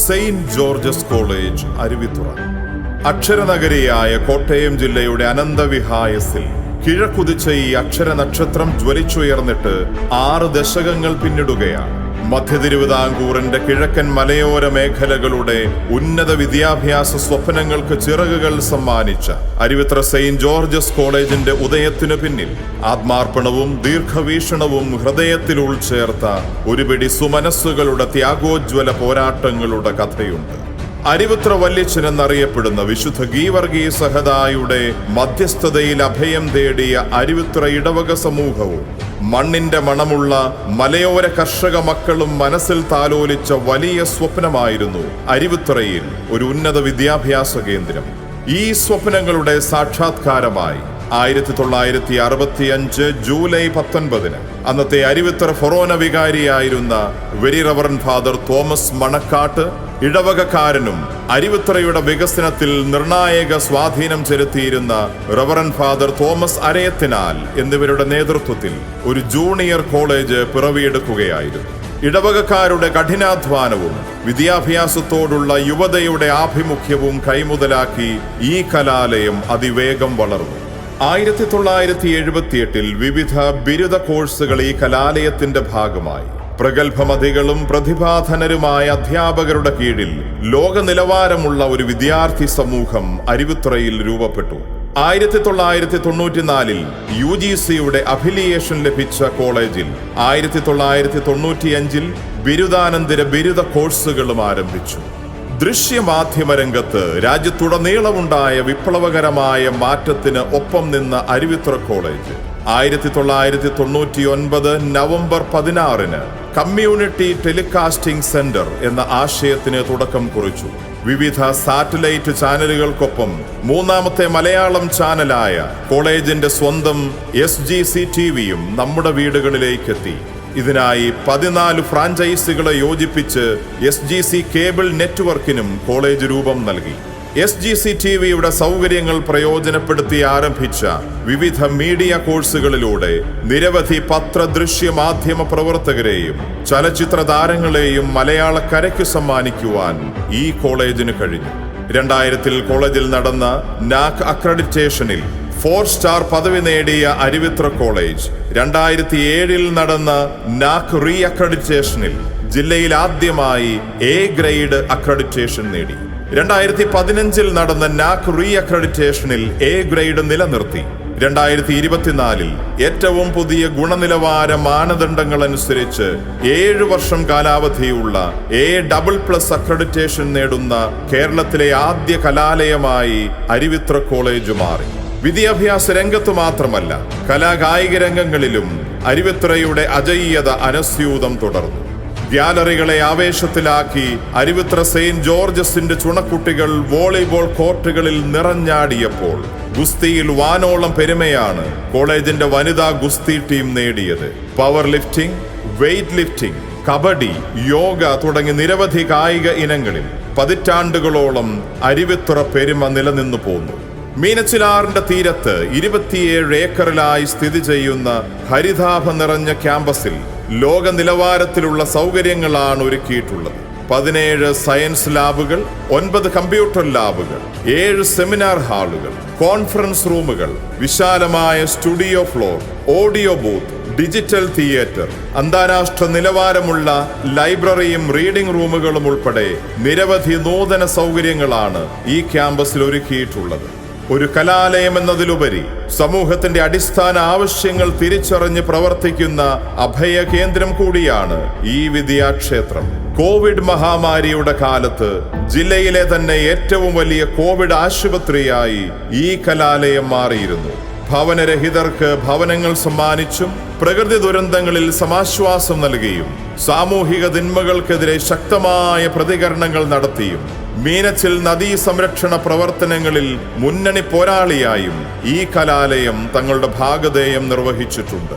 Saint George's college, Aruvithura. അക്ഷരനഗരിയായ കോട്ടയം ജില്ലയുടെ അനന്തവിഹായസിൽ കിഴക്കുതിച്ച ഈ അക്ഷര നക്ഷത്രം ജ്വലിച്ചുയർന്നിട്ട് 6 ദശകങ്ങൾ പിന്നിടുകയാണ്. മധ്യ തിരുവിതാംകൂറിന്റെ കിഴക്കൻ മലയോര മേഖലകളുടെ ഉന്നത വിദ്യാഭ്യാസ സ്വപ്നങ്ങൾക്ക് ചിറകുകൾ സമ്മാനിച്ച അരുവിത്തുറ സെയിന്റ് ജോർജസ് കോളേജിന്റെ ഉദയത്തിനു പിന്നിൽ ആത്മാർപ്പണവും ദീർഘവീക്ഷണവും ഹൃദയത്തിൽ ഉൾച്ചേർത്ത ഒരുപിടി സുമനസ്സുകളുടെ ത്യാഗോജ്വല പോരാട്ടങ്ങളുടെ കഥയുണ്ട്. അരുവിത്തുറ വല്യച്ഛൻ എന്നറിയപ്പെടുന്ന വിശുദ്ധ ഗീവർഗീസ് സഹദായുടെ മധ്യസ്ഥതയിൽ അഭയം തേടിയ അരുവിത്തുറ ഇടവക സമൂഹവും മണ്ണിന്റെ മണമുള്ള മലയോര കർഷക മക്കളും മനസ്സിൽ താലോലിച്ച വലിയ സ്വപ്നമായിരുന്നു അരുവിത്തുറയിൽ ഒരു ഉന്നത വിദ്യാഭ്യാസ കേന്ദ്രം. ഈ സ്വപ്നങ്ങളുടെ സാക്ഷാത്കാരമായി 1965 ജൂലൈ 19 അന്നത്തെ അരുവിത്തുറ ഫൊറോന വികാരിയായിരുന്ന very reverend father Thomas Manakkatt, ഇടവകക്കാരനും അരുവിത്തുറയുടെ വികസനത്തിൽ നിർണായക സ്വാധീനം ചെലുത്തിയിരുന്ന റവറൻഡ് ഫാദർ തോമസ് അരയത്തിനാൽ എന്നിവരുടെ നേതൃത്വത്തിൽ ഒരു ജൂനിയർ കോളേജ് പിറവിയെടുക്കുകയായിരുന്നു. ഇടവകക്കാരുടെ കഠിനാധ്വാനവും വിദ്യാഭ്യാസത്തോടുള്ള യുവതയുടെ ആഭിമുഖ്യവും കൈമുതലാക്കി ഈ കലാലയം അതിവേഗം വളർന്നു. 1978 വിവിധ ബിരുദ കോഴ്സുകൾ ഈ കലാലയത്തിന്റെ ഭാഗമായി. പ്രഗത്ഭമതികളും പ്രതിഭാധനരുമായ അധ്യാപകരുടെ കീഴിൽ ലോക നിലവാരമുള്ള ഒരു വിദ്യാർത്ഥി സമൂഹം അരുവിത്തുറയിൽ രൂപപ്പെട്ടു. 1994 UGCയുടെ അഫിലിയേഷൻ ലഭിച്ച കോളേജിൽ 1995 ബിരുദാനന്തര ബിരുദ കോഴ്സുകളും ആരംഭിച്ചു. ദൃശ്യമാധ്യമ രംഗത്ത് രാജ്യത്തുടനീളമുണ്ടായ വിപ്ലവകരമായ മാറ്റത്തിന് ഒപ്പം നിന്ന Aruvithura college 1999 November 16 community telecasting centre എന്ന ആശയത്തിന് തുടക്കം കുറിച്ചു. വിവിധ സാറ്റലൈറ്റ് ചാനലുകൾക്കൊപ്പം 3ാമത്തെ മലയാളം ചാനലായ കോളേജിന്റെ സ്വന്തം SGC TVയും നമ്മുടെ വീടുകളിലേക്കെത്തി. ഇതിനായി 14 ഫ്രാഞ്ചൈസികളെ യോജിപ്പിച്ച് SGC കേബിൾ നെറ്റ്വർക്കിനും കോളേജ് രൂപം നൽകി. SGC TVയുടെ സൗകര്യങ്ങൾ പ്രയോജനപ്പെടുത്തി ആരംഭിച്ച വിവിധ മീഡിയ കോഴ്സുകളിലൂടെ നിരവധി പത്രദൃശ്യ മാധ്യമ പ്രവർത്തകരെയും ചലച്ചിത്ര താരങ്ങളെയും മലയാളക്കരയ്ക്ക് സമ്മാനിക്കുവാൻ ഈ കോളേജിന് കഴിഞ്ഞു. 2000 കോളേജിൽ നടന്ന NAAC അക്രഡിറ്റേഷനിൽ 4 സ്റ്റാർ പദവി നേടിയ അരുവിത്തുറ കോളേജ് 2007 നടന്ന NAAC റീ അക്രഡിറ്റേഷനിൽ ജില്ലയിൽ ആദ്യമായി A ഗ്രേഡ് അക്രഡിറ്റേഷൻ നേടി. 2015 നടന്ന NAAC റീ അക്രഡിറ്റേഷനിൽ A ഗ്രേഡ് നിലനിർത്തി. 2024 ഏറ്റവും പുതിയ ഗുണനിലവാര മാനദണ്ഡങ്ങൾ അനുസരിച്ച് 7 വർഷം കാലാവധിയുള്ള A++ അക്രഡിറ്റേഷൻ നേടുന്ന കേരളത്തിലെ ആദ്യ കലാലയമായി അരുവിത്തുറ കോളേജ് മാറി. വിദ്യാഭ്യാസ രംഗത്ത് മാത്രമല്ല, കലാകായിക രംഗങ്ങളിലും അരുവിത്തുറയുടെ അജയ്യത അനസ്യൂതം തുടർന്നു. ഗ്യാലറികളെ ആവേശത്തിലാക്കി അരുവിത്തുറ സെയിന്റ് ജോർജസിന്റെ ചുണക്കുട്ടികൾ വോളിബോൾ കോർട്ടുകളിൽ നിറഞ്ഞാടിയപ്പോൾ ഗുസ്തിയിൽ വാനോളം പെരുമയാണ് കോളേജിന്റെ വനിതാ ഗുസ്തി ടീം നേടിയത്. Power lifting, weight lifting, kabaddi, yoga തുടങ്ങി നിരവധി കായിക ഇനങ്ങളിൽ പതിറ്റാണ്ടുകളോളം അരുവിത്തുറ പെരുമ നിലനിന്നു പോന്നു. മീനച്ചിലാറിന്റെ തീരത്ത് 27 ഏക്കറിലായി സ്ഥിതി ചെയ്യുന്ന ഹരിതാഭ നിറഞ്ഞ ക്യാമ്പസിൽ ലോക നിലവാരത്തിലുള്ള സൗകര്യങ്ങളാണ് ഒരുക്കിയിട്ടുള്ളത്. 17 സയൻസ് ലാബുകൾ, 9 കമ്പ്യൂട്ടർ ലാബുകൾ, 7 സെമിനാർ ഹാളുകൾ, കോൺഫറൻസ് റൂമുകൾ, വിശാലമായ studio floor, audio booth, digital theatre, അന്താരാഷ്ട്ര നിലവാരമുള്ള ലൈബ്രറിയും റീഡിംഗ് റൂമുകളും ഉൾപ്പെടെ നിരവധി നൂതന സൗകര്യങ്ങളാണ് ഈ ക്യാമ്പസിൽ ഒരുക്കിയിട്ടുള്ളത്. ഒരു കലാലയം എന്നതിലുപരി സമൂഹത്തിന്റെ അടിസ്ഥാന ആവശ്യങ്ങൾ തിരിച്ചറിഞ്ഞ് പ്രവർത്തിക്കുന്ന അഭയ കേന്ദ്രം കൂടിയാണ് ഈ വിദ്യാക്ഷേത്രം. കോവിഡ് മഹാമാരിയുടെ കാലത്ത് ജില്ലയിലെ തന്നെ ഏറ്റവും വലിയ കോവിഡ് ആശുപത്രിയായി ഈ കലാലയം മാറിയിരുന്നു. ഭവനരഹിതർക്ക് ഭവനങ്ങൾ സമ്മാനിച്ചും പ്രകൃതി ദുരന്തങ്ങളിൽ സമാശ്വാസം നൽകിയും സാമൂഹിക തിന്മകൾക്കെതിരെ ശക്തമായ പ്രതികരണങ്ങൾ നടത്തിയും മീനച്ചിൽ നദീ സംരക്ഷണ പ്രവർത്തനങ്ങളിൽ മുന്നണി പോരാളിയായും ഈ കലാലയം തങ്ങളുടെ ഭാഗധേയം നിർവഹിച്ചിട്ടുണ്ട്.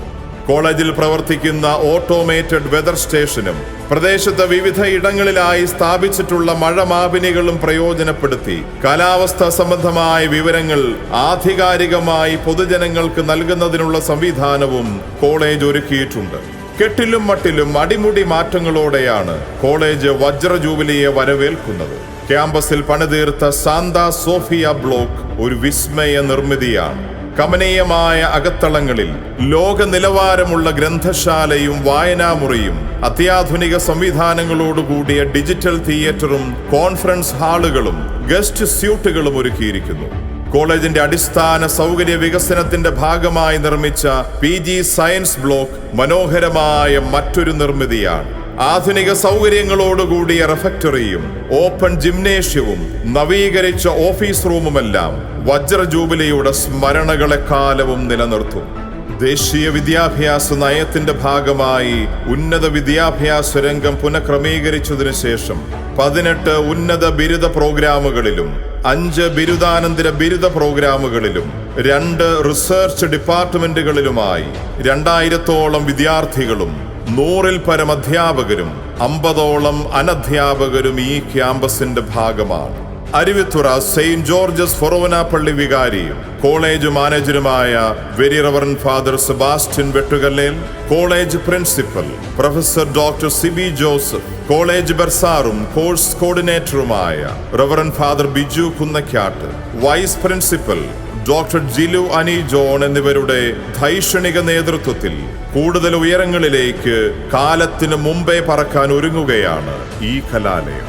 കോളേജിൽ പ്രവർത്തിക്കുന്ന ഓട്ടോമേറ്റഡ് വെതർ സ്റ്റേഷനും പ്രദേശത്ത് വിവിധ ഇടങ്ങളിലായി സ്ഥാപിച്ചിട്ടുള്ള മഴമാപിനികളും പ്രയോജനപ്പെടുത്തി കാലാവസ്ഥാ സംബന്ധമായ വിവരങ്ങൾ ആധികാരികമായി പൊതുജനങ്ങൾക്ക് നൽകുന്നതിനുള്ള സംവിധാനവും കോളേജ് ഒരുക്കിയിട്ടുണ്ട്. കെട്ടിലും മട്ടിലും അടിമുടി മാറ്റങ്ങളോടെയാണ് കോളേജ് വജ്ര ജൂബിലിയെ വരവേൽക്കുന്നത്. ക്യാമ്പസിൽ പണിതീർത്ത സാന്താ സോഫിയ ബ്ലോക്ക് ഒരു വിസ്മയ നിർമ്മിതിയാണ്. കമനീയമായ അകത്തളങ്ങളിൽ ലോക നിലവാരമുള്ള ഗ്രന്ഥശാലയും വായനാമുറിയും അത്യാധുനിക സംവിധാനങ്ങളോടുകൂടിയ ഡിജിറ്റൽ തിയേറ്ററും കോൺഫറൻസ് ഹാളുകളും ഗസ്റ്റ് സ്യൂട്ടുകളും ഒരുക്കിയിരിക്കുന്നു. കോളേജിന്റെ അടിസ്ഥാന സൗകര്യ വികസനത്തിന്റെ ഭാഗമായി നിർമ്മിച്ച PG സയൻസ് ബ്ലോക്ക് മനോഹരമായ മറ്റൊരു നിർമ്മിതിയാണ്. ആധുനിക സൗകര്യങ്ങളോടുകൂടിയ റെഫക്ടറിയും ഓപ്പൺ ജിംനേഷ്യവും നവീകരിച്ച ഓഫീസ് റൂമുമെല്ലാം വജ്ര ജൂബിലിയുടെ സ്മരണകളെ കാലവും നിലനിർത്തും. ദേശീയ വിദ്യാഭ്യാസ നയത്തിന്റെ ഭാഗമായി ഉന്നത വിദ്യാഭ്യാസ രംഗം പുനഃക്രമീകരിച്ചതിനു ശേഷം 18 ഉന്നത ബിരുദ പ്രോഗ്രാമുകളിലും 5 ബിരുദാനന്തര ബിരുദ പ്രോഗ്രാമുകളിലും 2 റിസർച്ച് ഡിപ്പാർട്ട്മെന്റുകളിലുമായി 2000-ഓളം വിദ്യാർത്ഥികളും 100-ൽ പരം അധ്യാപകരും 50-ഓളം അനധ്യാപകരും ഈ ക്യാമ്പസിന്റെ ഭാഗമാണ്. അരുവിത്തുറ സെയിന്റ് ജോർജസ് ഫൊറോന പള്ളി വികാരിയും കോളേജ് മാനേജരുമായ very reverend father Sebastian Vettukallel, college principal professor doctor Sibi Joseph, college ബർസാറും കോഴ്സ് കോർഡിനേറ്ററുമായ reverend father Biju Kunnakkatt, vice principal doctor Jilu Ani John എന്നിവരുടെ ധൈഷണിക നേതൃത്വത്തിൽ കൂടുതൽ ഉയരങ്ങളിലേക്ക് കാലത്തിനു മുമ്പേ പറക്കാൻ ഒരുങ്ങുകയാണ് ഈ കലാലയം.